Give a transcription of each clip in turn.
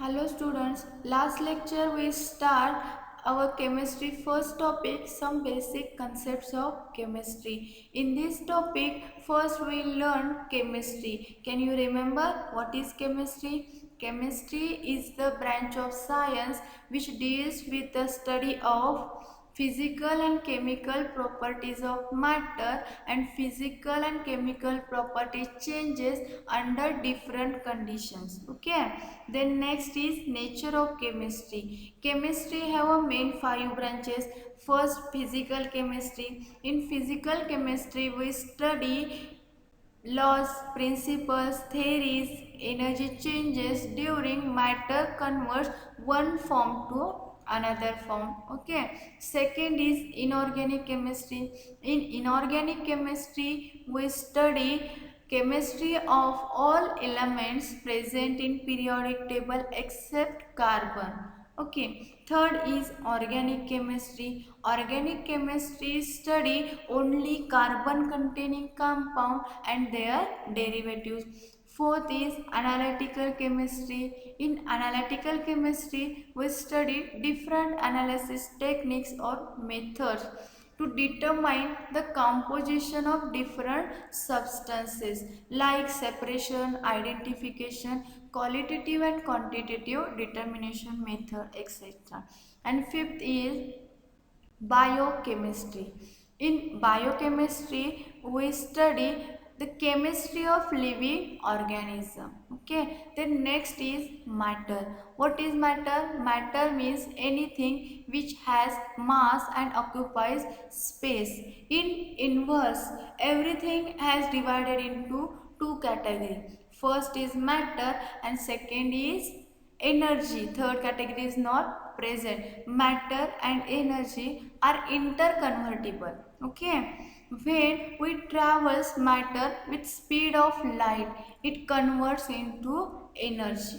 Hello students, last lecture we start our chemistry first topic, some basic concepts of chemistry. In this topic first we learn chemistry. Can you remember what is chemistry? Chemistry is the branch of science which deals with the study of physical and chemical properties of matter and physical and chemical property changes under different conditions. Okay, then next is nature of chemistry. Chemistry have a main five branches. First, physical chemistry. In physical chemistry we study laws, principles, theories, energy changes during matter converts one form to another form. Okay. Second is inorganic chemistry. In inorganic chemistry, we study chemistry of all elements present in periodic table except carbon. Okay, third is organic chemistry. Organic chemistry study only carbon containing compound and their derivatives. Fourth is analytical chemistry. In analytical chemistry, we study different analysis techniques or methods to determine the composition of different substances like separation, identification, qualitative and quantitative determination method, etc. And fifth is biochemistry. In biochemistry, we study the chemistry of living organism. Okay. Then next is matter. What is matter? Matter means anything which has mass and occupies space. In inverse, everything has divided into two categories. First is matter and second is energy. Third category is not present. Matter and energy are interconvertible. Okay, when we travels matter with speed of light, it converts into energy.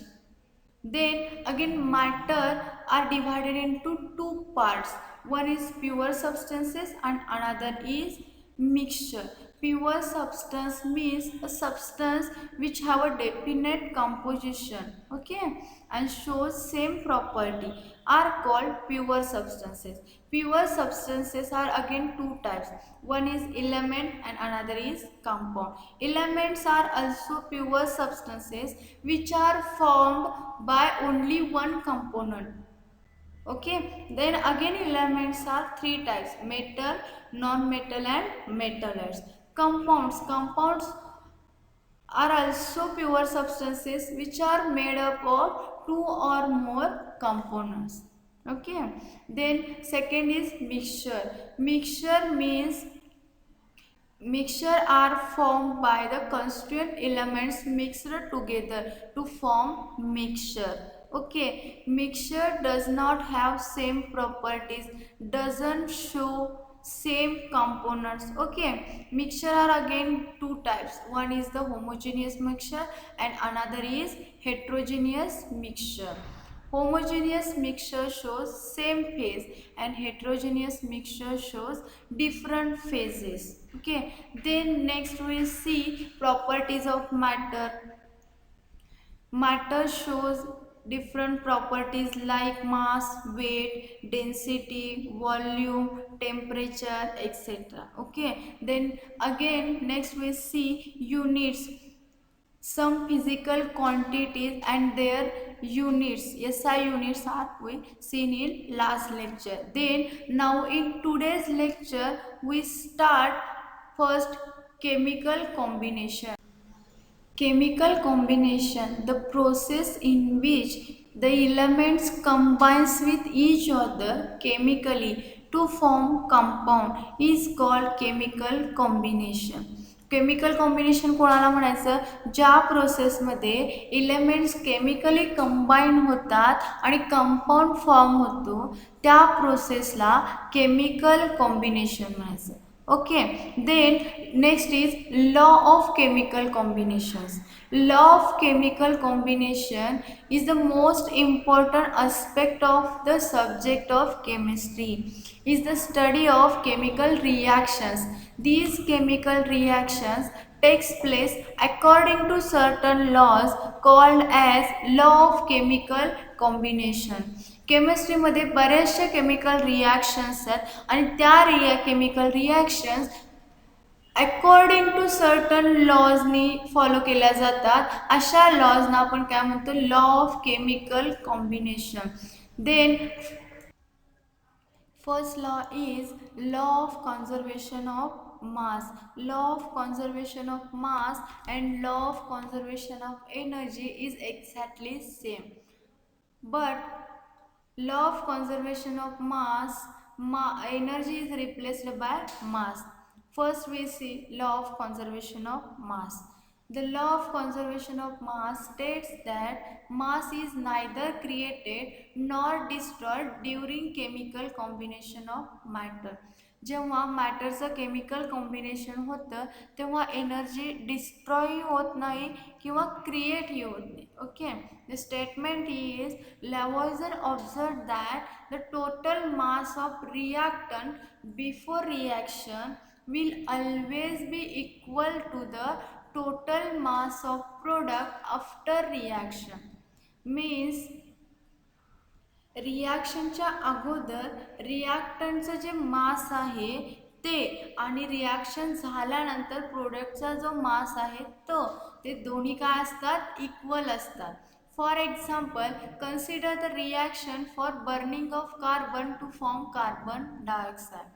Then again matter are divided into two parts. One is pure substances and another is mixture. Pure substance means a substance which have a definite composition, okay, and shows same property are called pure substances. Pure substances are again two types. One is element and another is compound. Elements are also pure substances which are formed by only one component. Okay, then again elements are three types: metal, non-metal and metalloids. Compounds are also pure substances which are made up of two or more components. Okay, then second is mixture. Mixture means mixture are formed by the constituent elements mixed together to form mixture. Okay, mixture does not have same properties, doesn't show same components. Okay, mixture are again two types. One is the homogeneous mixture and another is heterogeneous mixture. Homogeneous mixture shows same phase and heterogeneous mixture shows different phases. Okay, then next we see properties of matter. Matter shows different properties like mass, weight, density, volume, temperature, etc. Okay, then again next we see units, some physical quantities and their units. SI units are we seen in last lecture. Then now in today's lecture we start first chemical combination. Chemical combination, the process in which the elements combines with each other chemically to form compound is called chemical combination. Chemical combination कोणाला म्हणायचं? ज्या प्रोसेसमध्ये elements chemically combine होतात आणि compound form होतो त्या प्रोसेसला chemical combination म्हणायचं. Okay, then next is law of chemical combinations. Law of chemical combination is the most important aspect of the subject of chemistry. Is the study of chemical reactions. These chemical reactions takes place according to certain laws called as law of chemical combination. केमिस्ट्रीमध्ये बरेचसे chemical reactions आहेत आणि त्या chemical reactions according to certain लॉजनी follow केल्या जातात. अशा लॉजना आपण काय म्हणतो, law of chemical combination. Then first law is law of conservation of mass. Law of conservation of mass and law of conservation of energy is exactly same. But law of conservation of mass, energy is replaced by mass. First we see law of conservation of mass. The law of conservation of mass states that mass is neither created nor destroyed during chemical combination of matter. जेव्हा मॅटरचं chemical combination होतं तेव्हा energy destroy होत नाही किंवा क्रिएटही होत नाही. Okay, the statement is Lavoisier observe that the total mass of reactant before reaction will always be equal to the total mass of product after reaction. Means रिॲक्शनच्या अगोदर रिॲक्टंटचं जे मास आहे ते आणि रिॲक्शन झाल्यानंतर प्रोडक्टचा जो मास आहे ते दोन्ही काय असतात, इक्वल असतात. For example, consider the reaction for burning of carbon to form carbon dioxide.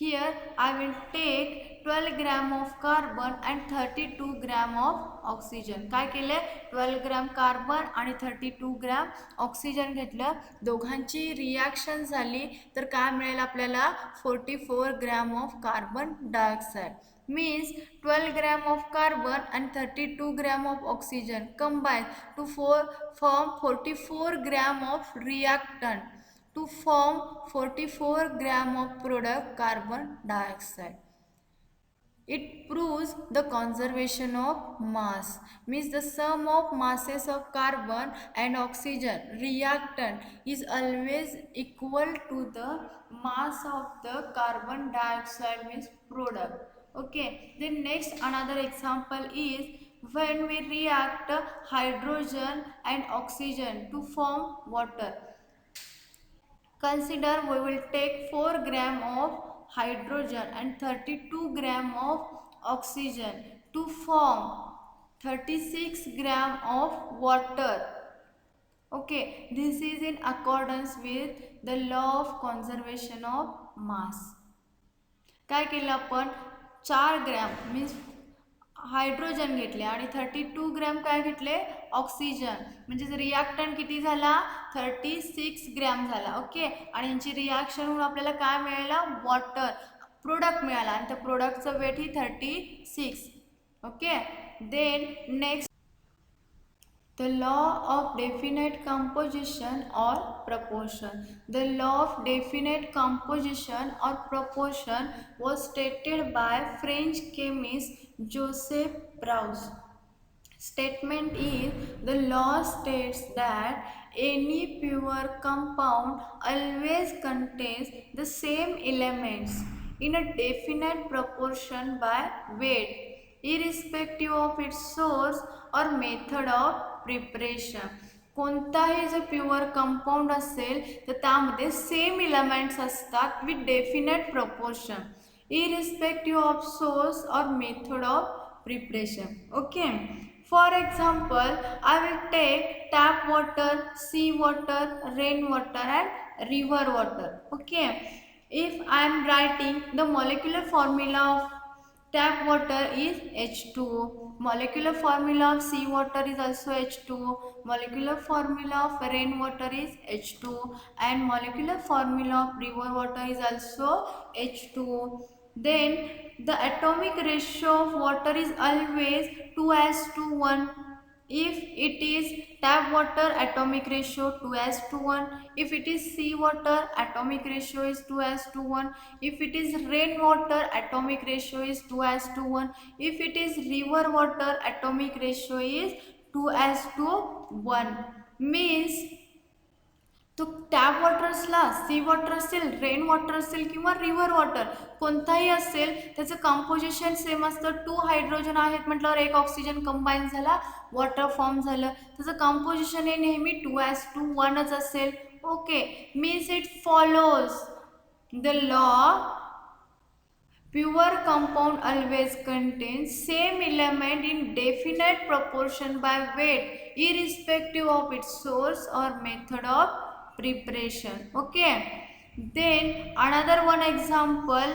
Here I will take 12 gram of carbon and 32 gram of oxygen. काय केले, 12 ग्रॅम कार्बन आणि 32 ग्रॅम ऑक्सिजन घेतलं. दोघांची रिॲक्शन झाली तर काय मिळेल आपल्याला, 44 gram of carbon dioxide. means 12 gram of carbon and 32 gram of oxygen combine to form 44 gram of reactant to form 44 gram of product carbon dioxide. It proves the conservation of mass. Means the sum of masses of carbon and oxygen reactant is always equal to the mass of the carbon dioxide means product. Okay, then next another example is when we react hydrogen and oxygen to form water. Consider we will take 4 gram of hydrogen and 32 gram of oxygen to form 36 gram of water. Okay, this is in accordance with the law of conservation of mass. काय केलं आपण, 4 gram means hydrogen घेतले आणि 32 gram काय घेतले, oxygen. म्हणजे reactant किती झाला, 36 ग्रॅम झाला. ओके, आणि यांची रिॲक्शन होऊन आपल्याला काय मिळालं, वॉटर प्रोडक्ट मिळाला आणि त्या प्रोडक्टचं वेट ही 36. Okay, then next the law of definite composition or proportion. The law of definite composition or proportion was stated by French chemist Joseph Proust. Statement is the law states that any pure compound always contains the same elements in a definite proportion by weight, irrespective of its source or method of preparation. कोणताही जो pure compound असेल तर त्यामध्ये same elements असतात with definite proportion, irrespective of source और method of preparation. Okay, for example I will take tap water, sea water, rain water and river water. Okay, if I am writing the molecular formula of tap water is H2O, molecular formula of sea water is also H2O, molecular formula of rain water is H2O, and molecular formula of river water is also H2O. Then the atomic ratio of water is always 2:1. If it is tap water, atomic ratio 2:1. If it is sea water, atomic ratio is 2:1. If it is rain water, atomic ratio is 2:1. If it is river water, atomic ratio is 2:1. Means तो tap water असला, सी water असेल, rain water असेल किंवा river water कोणताही असेल, त्याचं composition same असतं. 2 hydrogen आहेत म्हटल्यावर एक ऑक्सिजन कंबाईन झाला, वॉटर फॉर्म झालं. त्याचं कंपोजिशन हे नेहमी 2:1च असेल. Okay, means it follows the law. Pure compound always contains same element in definite proportion by weight, irrespective of its source or method of preparation. Okay. Then another one example,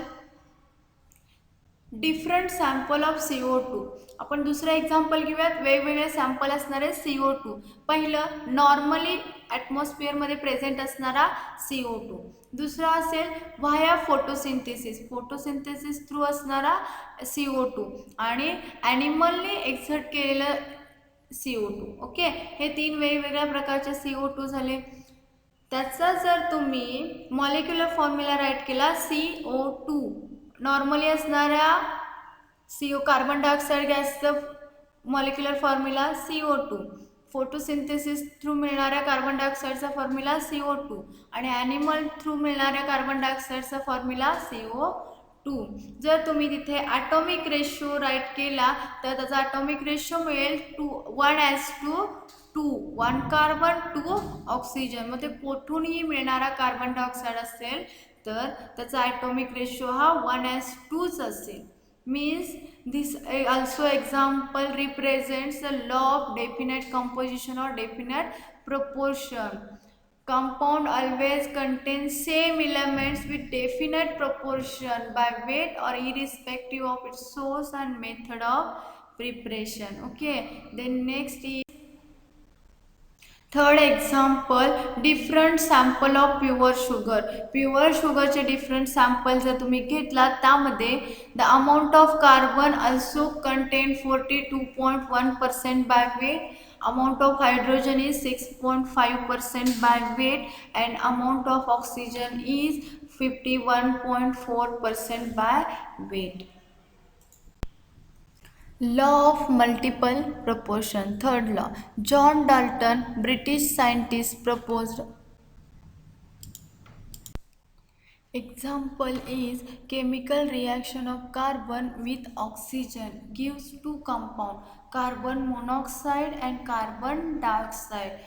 different sample of CO2. आपण दुसरं example घेऊयात. वेगवेगळे sample असणारे CO2. पहिलं normally ॲटमॉस्फिअरमध्ये present असणारा CO2. दुसरा असेल via photosynthesis through असणारा CO2 आणि ॲनिमलने एक्झर्ट केलेलं CO2. ओके, हे 3 वेगवेगळ्या प्रकारचे CO2 झाले. त्याचा जर तुम्ही मॉलिक्युलर फॉर्म्युला राईट केला CO2, नॉर्मली असणाऱ्या कार्बन डायऑक्साईड गॅसचं molecular formula CO2, photosynthesis through मिळणाऱ्या कार्बन डायऑक्साईडचा फॉर्म्युला CO2 आणि ॲनिमल थ्रू मिळणाऱ्या कार्बन डायऑक्साईडचा फॉर्म्युला CO2. जर तुम्ही तिथे ॲटॉमिक रेशो राईट केला तर त्याचा ॲटॉमिक रेशो मिळेल 1:2, 1 कार्बन 2 ऑक्सिजन. मग ते कोठूनही मिळणारा कार्बन डायऑक्साईड असेल तर त्याचा ॲटॉमिक रेशो हा 1:2च असेल. Means this also example represents the law of definite composition or definite proportion. Compound always contains same elements with definite proportion by weight or irrespective of its source and method of preparation. Okay, then next is third example, different sample of pure sugar. Pure शुगरचे different sample जर तुम्ही घेतला त्यामध्ये the amount of carbon also contain 42.1% by weight, amount of hydrogen is 6.5% by weight and amount of oxygen is 51.4% by weight. Law of multiple proportion. Third law. John Dalton, British scientist, proposed. Example is chemical reaction of carbon with oxygen gives two compound, carbon monoxide and carbon dioxide.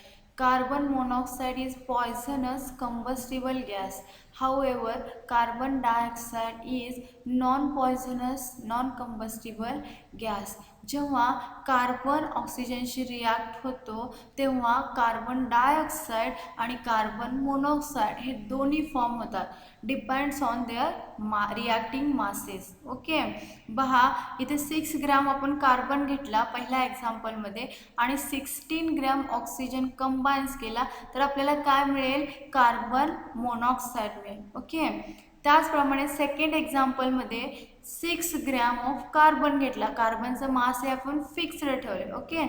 Carbon monoxide is poisonous combustible gas. However, carbon dioxide is non-poisonous non-combustible gas. जेव्हा carbon ऑक्सिजनशी react होतो तेव्हा carbon dioxide आणि carbon monoxide हे दोन्ही form होतात. Depends on their reacting masses. Okay, पहा इथे 6 gram आपण carbon घेतला पहिल्या एक्झाम्पलमध्ये आणि 16 ग्रॅम ऑक्सिजन कंबाईन्स केला तर आपल्याला काय मिळेल? कार्बन मोनॉक्साईड मिळेल. ओके, त्याचप्रमाणे सेकंड एक्झाम्पलमध्ये 6 ग्रॅम ऑफ कार्बन घेतला. कार्बनचं मास हे आपण फिक्स्ड ठेवले. ओके,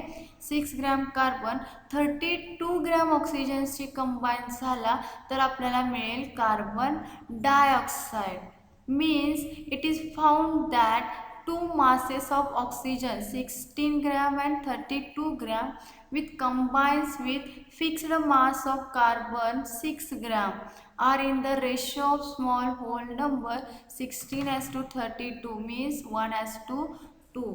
6 ग्रॅम कार्बन 32 ग्रॅम ऑक्सिजनशी कंबाईन झाला तर आपल्याला मिळेल carbon dioxide. Means it is found that two masses of oxygen 16 gram and 32 gram with combines with fixed mass of carbon 6 gram are in the ratio of small whole number 16:32 means 1:2.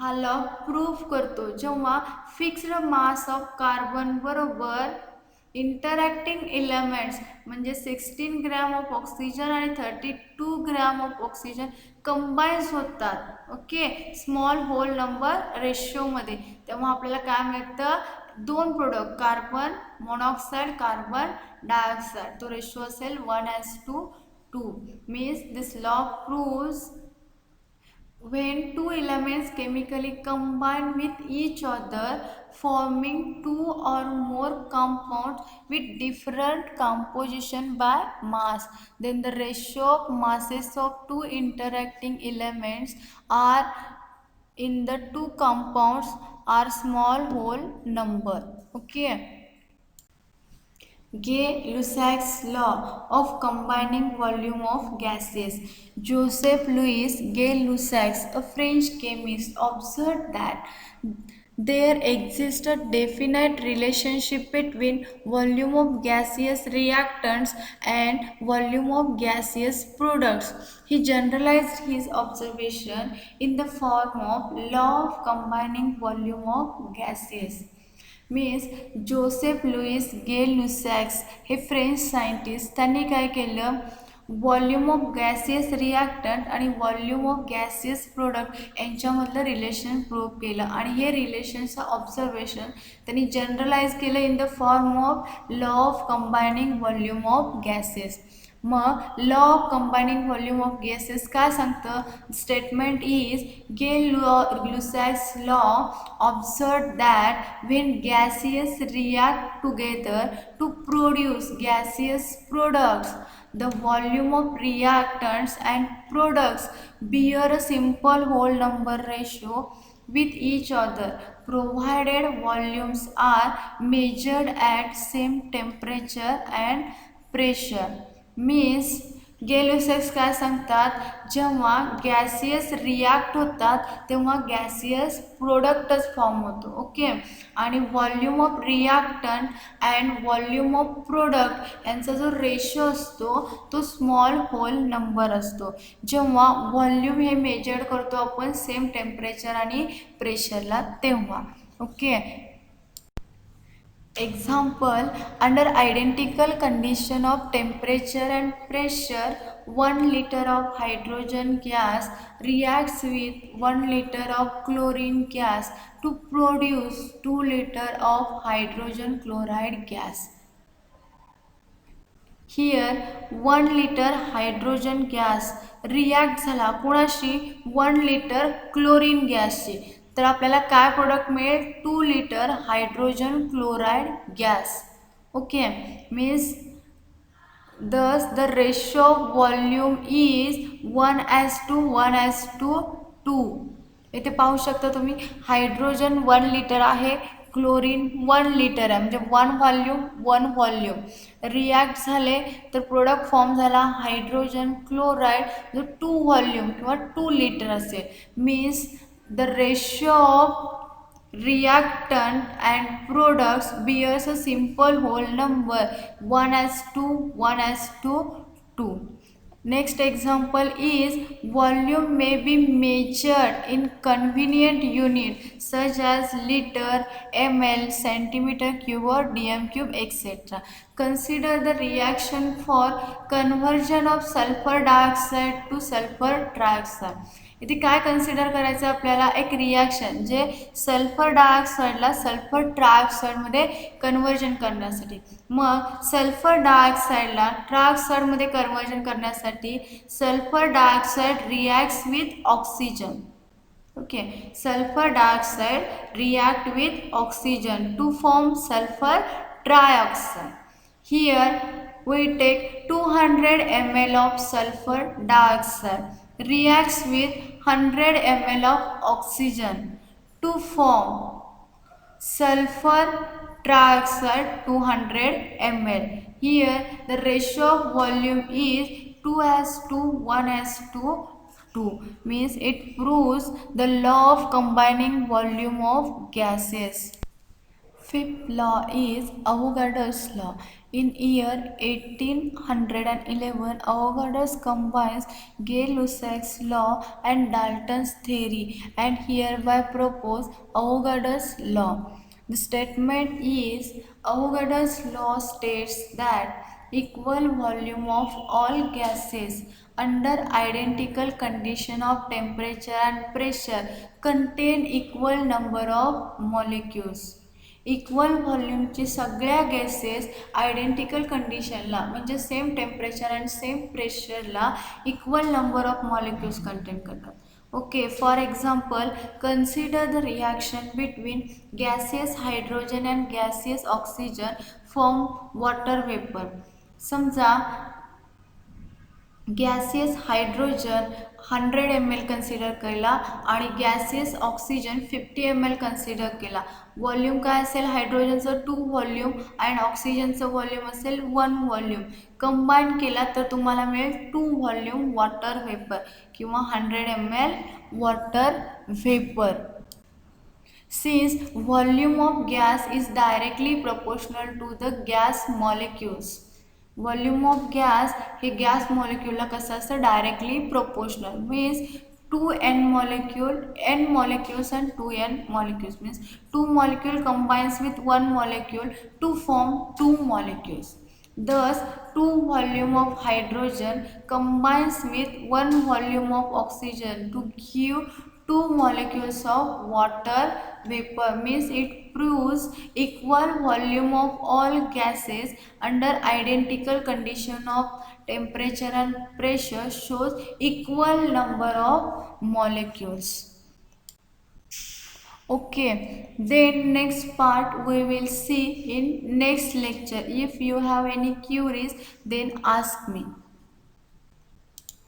हा law proof करतो जेव्हा fixed mass of carbon बरोबर interacting elements म्हणजे 16 gram of oxygen आणि 32 gram of oxygen combines होतात. Okay, small whole number रेशोमध्ये, तेव्हा आपल्याला काय मिळतं? दोन product, carbon monoxide, carbon dioxide. तो रेशो असेल 1:2. Means this law proves when two elements chemically combine with each other forming two or more compounds with different composition by mass, then the ratio of masses of two interacting elements are in the two compounds are small whole number. Okay, Gay-Lussac's law of combining volume of gases. Joseph Louis Gay-Lussac, a French chemist, observed that There exists a definite relationship between volume of gaseous reactants and volume of gaseous products. He generalized his observation in the form of law of combining volume of gases. Means Joseph Louis Gay Lussac's हे French scientist त्यांनी काय केलं volume of gaseous reactant आणि volume of gaseous product यांच्यामधलं relation prove केलं आणि हे रिलेशनचं ऑब्झर्वेशन त्यांनी जनरलाइज केलं in the form of law of combining volume of gases. मग law of combining volume of gases काय सांगतं statement is Gay-Lussac's law observed that when gases react together to produce gaseous products, the volume of reactants and products bear a simple whole number ratio with each other provided volumes are measured at same temperature and pressure. Means Gay Lussac's काय सांगतात जेव्हा gaseous react होतात तेव्हा gaseous प्रोडक्टच form होतो. Okay आणि volume of reactant and volume of product यांचा जो रेशो असतो तो स्मॉल होल नंबर असतो. जेव्हा व्हॉल्यूम हे मेजर करतो आपण सेम टेम्परेचर आणि प्रेशरला तेव्हा. Okay Example, under identical condition of temperature and pressure, 1 liter of hydrogen gas reacts with 1 liter of chlorine gas to produce 2 liter of hydrogen chloride gas. Here 1 liter hydrogen gas react झाला कोणाशी 1 liter chlorine गॅसशी. तर आपल्याला काय product मिळेल 2 litre hydrogen chloride gas. Okay means thus the ratio of volume is 1:1:2. इथे पाहू शकता तुम्ही हायड्रोजन 1 लिटर आहे क्लोरीन 1 लिटर आहे म्हणजे 1 व्हॉल्यूम रिॲक्ट झाले तर प्रोडक्ट फॉर्म झाला हायड्रोजन क्लोराईड जो 2 व्हॉल्यूम किंवा 2 लिटर असेल. Means the ratio of reactant and products bears a simple whole number 1:2:2. Next example is volume may be measured in convenient unit such as liter, ml, centimeter cube or dm cube etc. Consider the reaction for conversion of sulfur dioxide to sulfur trioxide. इथे काय consider करायचं आपल्याला एक reaction जे sulphur डायऑक्साईडला sulphur ट्रायऑक्साईडमध्ये conversion करण्यासाठी. मग sulphur डायऑक्साईडला ट्रायऑक्साईडमध्ये conversion करण्यासाठी sulphur dioxide reacts with oxygen. Okay sulphur dioxide react with oxygen two form sulphur trioxide. Here we take 200 ml of sulfur dioxide reacts with 100 ml of oxygen to form sulfur trioxide 200 ml. Here the ratio of volume is 2:1:2 means it proves the law of combining volume of gases. Fifth law is Avogadro's law. In year 1811, Avogadro combines Gay-Lussac's law and Dalton's theory and hereby proposed Avogadro's law. The statement is Avogadro's law states that equal volume of all gases under identical condition of temperature and pressure contain equal number of molecules. Equal व्हॉल्यूमचे सगळ्या gases identical कंडिशनला म्हणजे same temperature and same प्रेशरला equal number of molecules contain करतात. Okay for example consider the reaction between gaseous hydrogen and gaseous oxygen form water vapour. समजा gaseous hydrogen 100 ml consider केला आणि gaseous oxygen 50 ml consider केला. Volume काय असेल हायड्रोजनचं 2 volume आणि ऑक्सिजनचं volume असेल 1 volume. Combine केला तर तुम्हाला मिळेल 2 व्हॉल्यूम वॉटर वेपर किंवा 100 ml water vapour. since volume of gas is directly proportional to the gas molecules. Volume of gas हे गॅस मॉलिक्यूलला कसं असतं directly proportional means 2n molecule n molecules and 2n molecules means 2 molecule combines with 1 molecule to form 2 molecules. Thus 2 volume of hydrogen combines with 1 volume of oxygen to give 2 molecules of water vapor means it proves equal volume of all gases under identical condition of temperature and pressure shows equal number of molecules. Okay, then next part we will see in next lecture. If you have any queries, then ask me.